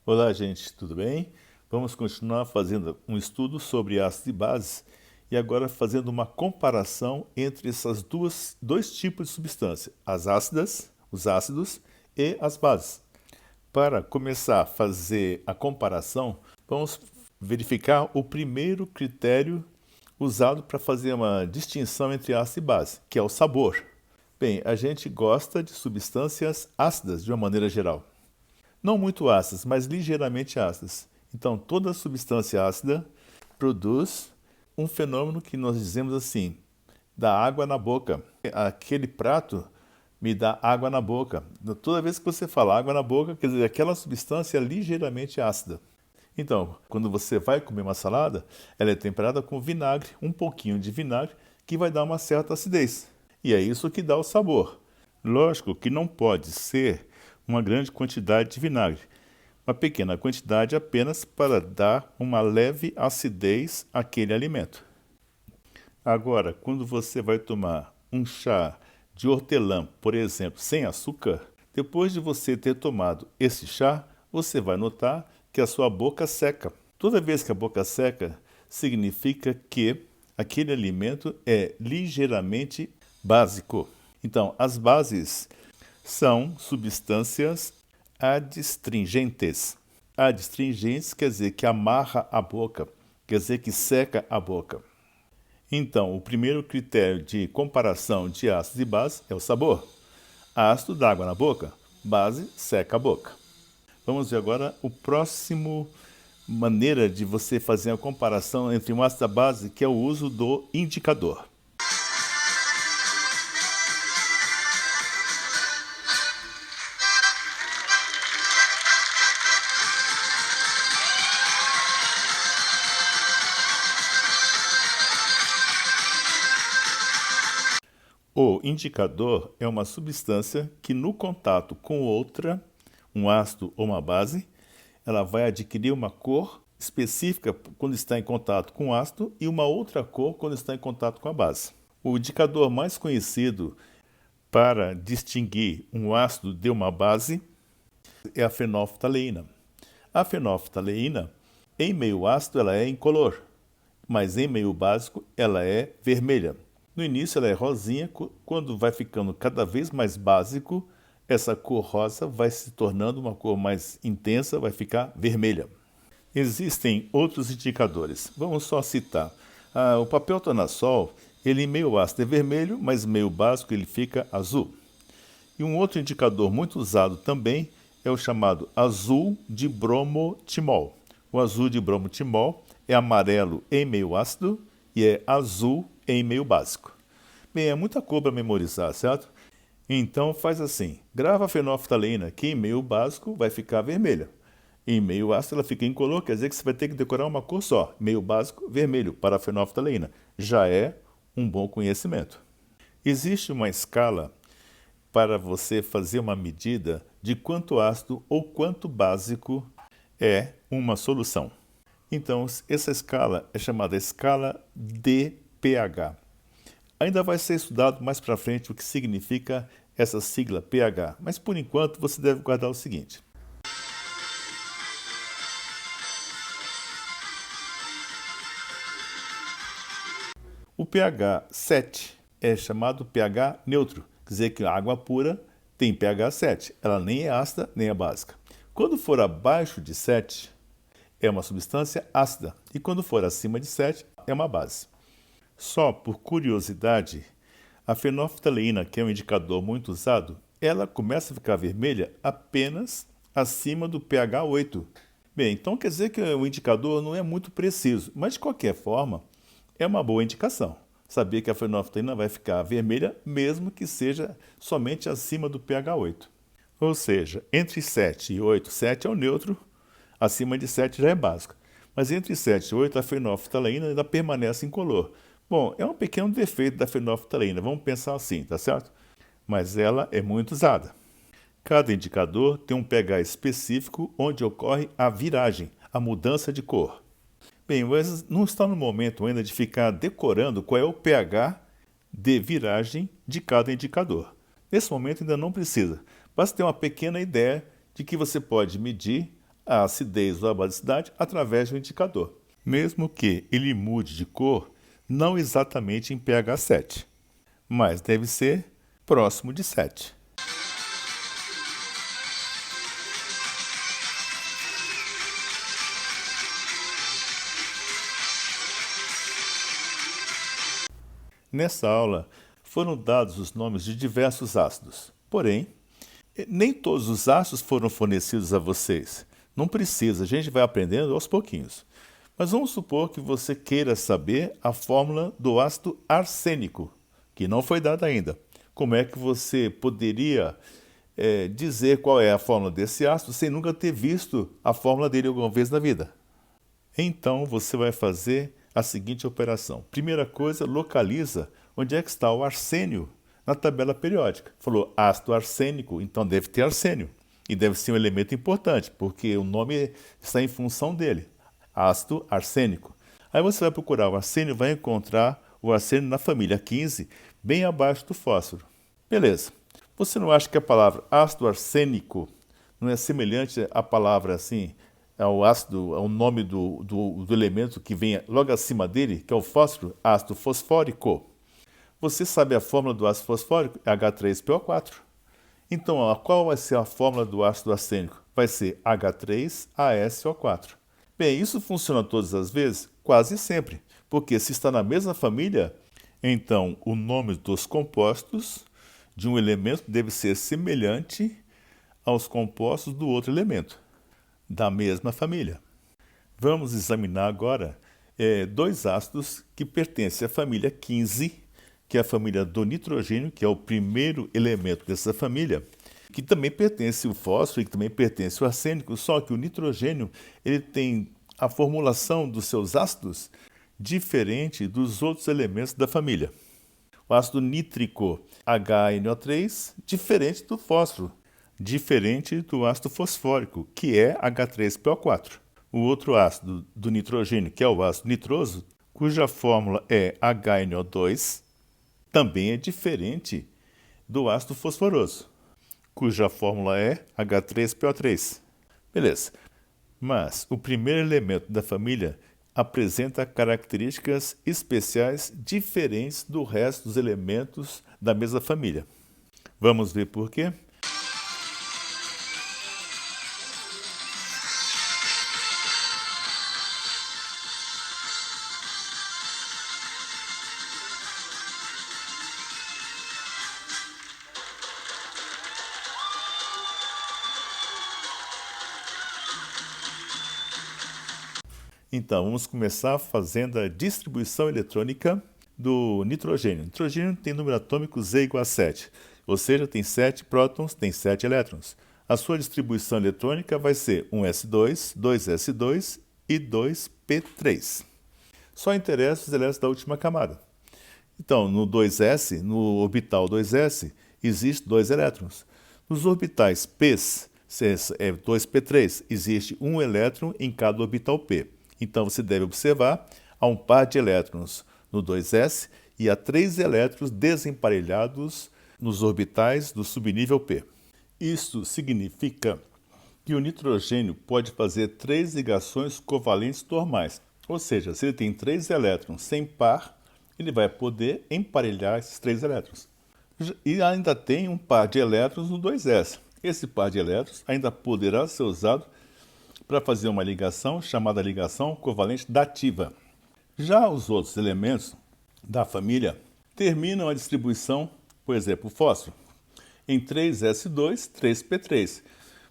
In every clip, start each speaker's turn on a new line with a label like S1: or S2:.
S1: Olá, gente, tudo bem? Vamos continuar fazendo um estudo sobre ácidos e bases e agora fazendo uma comparação entre dois tipos de substância, as ácidas, os ácidos e as bases. Para começar a fazer a comparação, vamos verificar o primeiro critério usado para fazer uma distinção entre ácido e base, que é o sabor. Bem, a gente gosta de substâncias ácidas de uma maneira geral. Não muito ácidas, mas ligeiramente ácidas. Então, toda substância ácida produz um fenômeno que nós dizemos assim, dá água na boca. Aquele prato me dá água na boca. Toda vez que você fala água na boca, quer dizer, aquela substância é ligeiramente ácida. Então, quando você vai comer uma salada, ela é temperada com vinagre, um pouquinho de vinagre, que vai dar uma certa acidez. E é isso que dá o sabor. Lógico que não pode ser uma grande quantidade de vinagre. Uma pequena quantidade apenas para dar uma leve acidez àquele alimento. Agora, quando você vai tomar um chá de hortelã, por exemplo, sem açúcar, depois de você ter tomado esse chá, você vai notar que a sua boca seca. Toda vez que a boca seca, significa que aquele alimento é ligeiramente básico. Então, as bases são substâncias adstringentes. Adstringentes quer dizer que amarra a boca, quer dizer que seca a boca. Então, o primeiro critério de comparação de ácidos e bases é o sabor. Ácido dá água na boca, base seca a boca. Vamos ver agora o próximo maneira de você fazer a comparação entre um ácido e a base, que é o uso do indicador. O indicador é uma substância que, no contato com outra, um ácido ou uma base, ela vai adquirir uma cor específica quando está em contato com o ácido e uma outra cor quando está em contato com a base. O indicador mais conhecido para distinguir um ácido de uma base é a fenolftaleína. A fenolftaleína, em meio ácido, ela é incolor, mas em meio básico, ela é vermelha. No início ela é rosinha, quando vai ficando cada vez mais básico, essa cor rosa vai se tornando uma cor mais intensa, vai ficar vermelha. Existem outros indicadores, vamos só citar. O papel tornassol, ele em meio ácido é vermelho, mas meio básico ele fica azul. E um outro indicador muito usado também é o chamado azul de bromotimol. O azul de bromotimol é amarelo em meio ácido e é azul em meio básico. Bem, é muita cor para memorizar, certo? Então faz assim, grava a fenolftaleína, que em meio básico vai ficar vermelha. Em meio ácido ela fica incolor, quer dizer que você vai ter que decorar uma cor só. Meio básico, vermelho, para a fenolftaleína. Já é um bom conhecimento. Existe uma escala para você fazer uma medida de quanto ácido ou quanto básico é uma solução. Então, essa escala é chamada escala de pH. Ainda vai ser estudado mais para frente o que significa essa sigla pH, mas por enquanto você deve guardar o seguinte. O pH 7 é chamado pH neutro, quer dizer que a água pura tem pH 7, ela nem é ácida nem é básica. Quando for abaixo de 7, é uma substância ácida, e quando for acima de 7, é uma base. Só por curiosidade, a fenolftaleína, que é um indicador muito usado, ela começa a ficar vermelha apenas acima do pH 8. Bem, então quer dizer que o indicador não é muito preciso, mas de qualquer forma, é uma boa indicação. Saber que a fenolftaleína vai ficar vermelha mesmo que seja somente acima do pH 8. Ou seja, entre 7 e 8, 7 é o neutro, acima de 7 já é básico. Mas entre 7 e 8, a fenolftaleína ainda permanece incolor. Bom, é um pequeno defeito da fenolftaleína, vamos pensar assim, tá certo? Mas ela é muito usada. Cada indicador tem um pH específico onde ocorre a viragem, a mudança de cor. Bem, mas não está no momento ainda de ficar decorando qual é o pH de viragem de cada indicador. Nesse momento ainda não precisa, basta ter uma pequena ideia de que você pode medir a acidez ou a basicidade através do indicador, mesmo que ele mude de cor não exatamente em pH 7, mas deve ser próximo de 7. Nessa aula foram dados os nomes de diversos ácidos, porém, nem todos os ácidos foram fornecidos a vocês. Não precisa, a gente vai aprendendo aos pouquinhos. Mas vamos supor que você queira saber a fórmula do ácido arsênico, que não foi dada ainda. Como é que você poderia dizer qual é a fórmula desse ácido sem nunca ter visto a fórmula dele alguma vez na vida? Então você vai fazer a seguinte operação. Primeira coisa, localiza onde é que está o arsênio na tabela periódica. Falou ácido arsênico, então deve ter arsênio. E deve ser um elemento importante, porque o nome está em função dele. Ácido arsênico. Aí você vai procurar o arsênio e vai encontrar o arsênio na família 15, bem abaixo do fósforo. Beleza. Você não acha que a palavra ácido arsênico não é semelhante à palavra assim, ao ácido, ao nome do elemento que vem logo acima dele, que é o fósforo, ácido fosfórico? Você sabe a fórmula do ácido fosfórico? É H3PO4. Então, qual vai ser a fórmula do ácido arsênico? Vai ser H3ASO4. Bem, isso funciona todas as vezes? Quase sempre, porque se está na mesma família, então o nome dos compostos de um elemento deve ser semelhante aos compostos do outro elemento, da mesma família. Vamos examinar agora dois ácidos que pertencem à família 15, que é a família do nitrogênio, que é o primeiro elemento dessa família, que também pertence ao fósforo e que também pertence ao arsênico, só que o nitrogênio ele tem a formulação dos seus ácidos diferente dos outros elementos da família. O ácido nítrico HNO3, diferente do fósforo, diferente do ácido fosfórico, que é H3PO4. O outro ácido do nitrogênio, que é o ácido nitroso, cuja fórmula é HNO2, também é diferente do ácido fosforoso, cuja fórmula é H3PO3. Beleza. Mas o primeiro elemento da família apresenta características especiais diferentes do resto dos elementos da mesma família. Vamos ver por quê? Então, vamos começar fazendo a distribuição eletrônica do nitrogênio. O nitrogênio tem número atômico Z igual a 7, ou seja, tem 7 prótons, tem 7 elétrons. A sua distribuição eletrônica vai ser 1s2, 2s2 e 2p3. Só interessa os elétrons da última camada. Então, no 2s, no orbital 2s, existem 2 elétrons. Nos orbitais p's, 2p3, existe um elétron em cada orbital p. Então, você deve observar, há um par de elétrons no 2s e há 3 elétrons desemparelhados nos orbitais do subnível P. Isso significa que o nitrogênio pode fazer 3 ligações covalentes normais. Ou seja, se ele tem 3 elétrons sem par, ele vai poder emparelhar esses 3 elétrons. E ainda tem um par de elétrons no 2s. Esse par de elétrons ainda poderá ser usado para fazer uma ligação chamada ligação covalente dativa. Já os outros elementos da família terminam a distribuição, por exemplo, o fósforo, em 3s2, 3p3.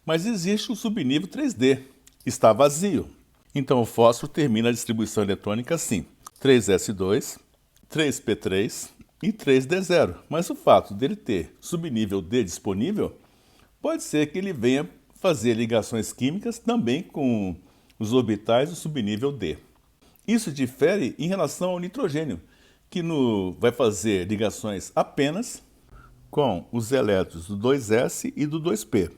S1: Mas existe o subnível 3d, está vazio. Então o fósforo termina a distribuição eletrônica assim, 3s2, 3p3 e 3d0. Mas o fato dele ter subnível D disponível, pode ser que ele venha fazer ligações químicas também com os orbitais do subnível D. Isso difere em relação ao nitrogênio, que vai fazer ligações apenas com os elétrons do 2s e do 2p.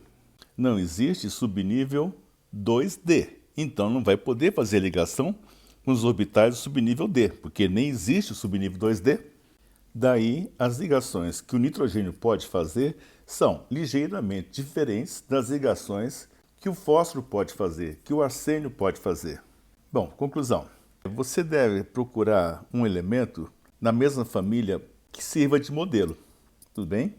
S1: Não existe subnível 2d, então não vai poder fazer ligação com os orbitais do subnível D, porque nem existe o subnível 2d. Daí, as ligações que o nitrogênio pode fazer são ligeiramente diferentes das ligações que o fósforo pode fazer, que o arsênio pode fazer. Bom, conclusão. Você deve procurar um elemento na mesma família que sirva de modelo, tudo bem?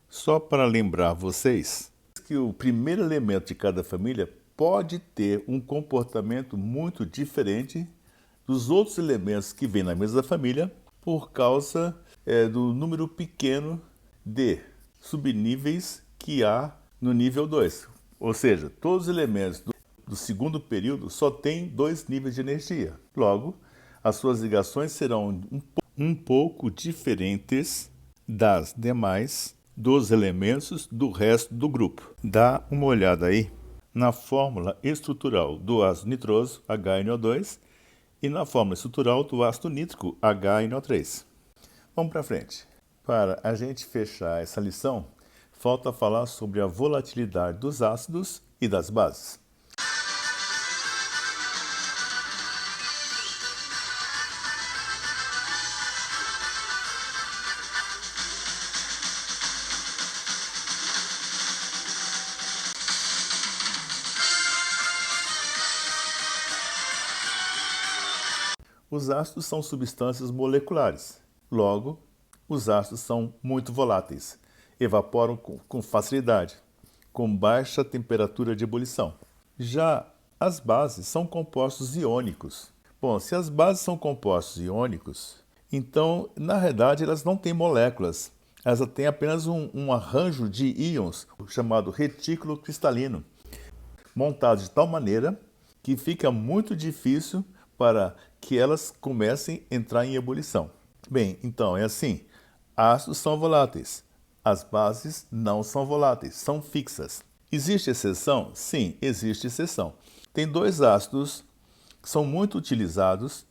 S1: Só para lembrar vocês que o primeiro elemento de cada família pode ter um comportamento muito diferente dos outros elementos que vêm na mesma família por causa do número pequeno de subníveis que há no nível 2. Ou seja, todos os elementos do segundo período só têm 2 níveis de energia. Logo, as suas ligações serão um pouco diferentes das demais dos elementos do resto do grupo. Dá uma olhada aí na fórmula estrutural do ácido nitroso, HNO2, e na fórmula estrutural do ácido nítrico, HNO3. Vamos para frente. Para a gente fechar essa lição, falta falar sobre a volatilidade dos ácidos e das bases. Os ácidos são substâncias moleculares. Logo, os ácidos são muito voláteis. Evaporam com facilidade, com baixa temperatura de ebulição. Já as bases são compostos iônicos. Bom, se as bases são compostos iônicos, então, na realidade, elas não têm moléculas. Elas têm apenas um arranjo de íons, chamado retículo cristalino, montado de tal maneira que fica muito difícil para que elas comecem a entrar em ebulição. Bem, então é assim, ácidos são voláteis, as bases não são voláteis, são fixas. Existe exceção? Sim, existe exceção. Tem 2 ácidos que são muito utilizados,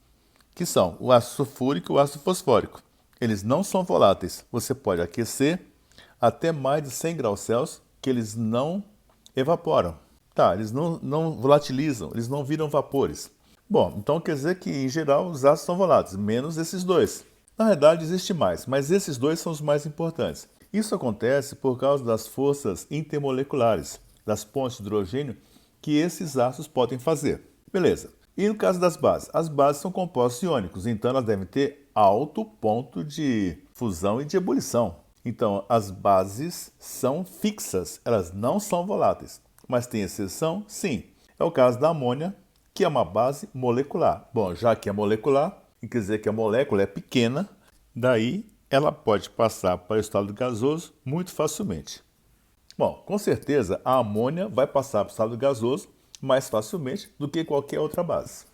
S1: que são o ácido sulfúrico e o ácido fosfórico. Eles não são voláteis, você pode aquecer até mais de 100 graus Celsius, que eles não evaporam. Tá, eles não volatilizam, eles não viram vapores. Bom, então quer dizer que, em geral, os ácidos são voláteis, menos esses 2. Na verdade, existe mais, mas esses 2 são os mais importantes. Isso acontece por causa das forças intermoleculares, das pontes de hidrogênio, que esses ácidos podem fazer. Beleza. E no caso das bases? As bases são compostos iônicos, então elas devem ter alto ponto de fusão e de ebulição. Então, as bases são fixas, elas não são voláteis. Mas tem exceção? Sim. É o caso da amônia, que é uma base molecular. Bom, já que é molecular, quer dizer que a molécula é pequena, daí ela pode passar para o estado gasoso muito facilmente. Bom, com certeza a amônia vai passar para o estado gasoso mais facilmente do que qualquer outra base.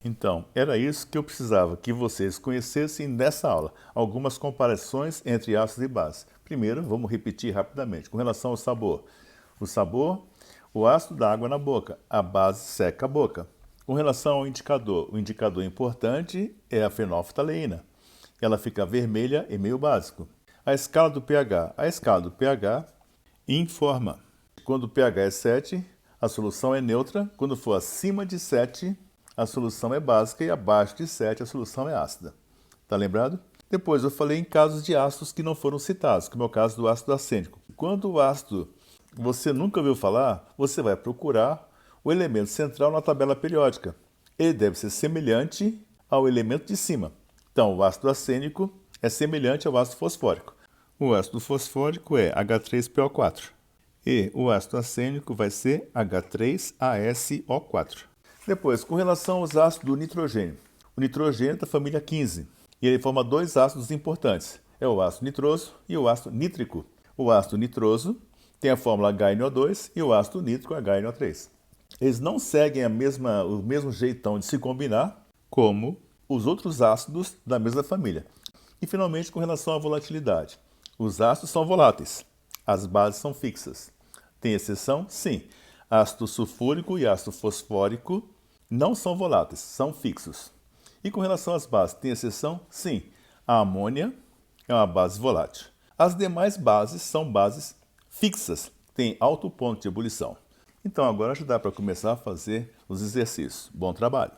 S1: Então, era isso que eu precisava que vocês conhecessem nessa aula. Algumas comparações entre ácidos e bases. Primeiro, vamos repetir rapidamente. Com relação ao sabor. O sabor, o ácido dá água na boca. A base seca a boca. Com relação ao indicador, o indicador importante é a fenolftaleína. Ela fica vermelha e meio básico. A escala do pH. A escala do pH informa. Quando o pH é 7, a solução é neutra. Quando for acima de 7, a solução é básica e abaixo de 7 a solução é ácida. Tá lembrado? Depois eu falei em casos de ácidos que não foram citados, como é o caso do ácido acênico. Quando o ácido você nunca ouviu falar, você vai procurar o elemento central na tabela periódica. Ele deve ser semelhante ao elemento de cima. Então, o ácido acênico é semelhante ao ácido fosfórico. O ácido fosfórico é H3PO4 e o ácido acênico vai ser H3ASO4. Depois, com relação aos ácidos do nitrogênio. O nitrogênio é da família 15 e ele forma 2 ácidos importantes. É o ácido nitroso e o ácido nítrico. O ácido nitroso tem a fórmula HNO2 e o ácido nítrico HNO3. Eles não seguem o mesmo jeitão de se combinar como os outros ácidos da mesma família. E, finalmente, com relação à volatilidade. Os ácidos são voláteis, as bases são fixas. Tem exceção? Sim. Ácido sulfúrico e ácido fosfórico não são voláteis, são fixos. E com relação às bases, tem exceção? Sim. A amônia é uma base volátil. As demais bases são bases fixas, têm alto ponto de ebulição. Então agora já dá para começar a fazer os exercícios. Bom trabalho!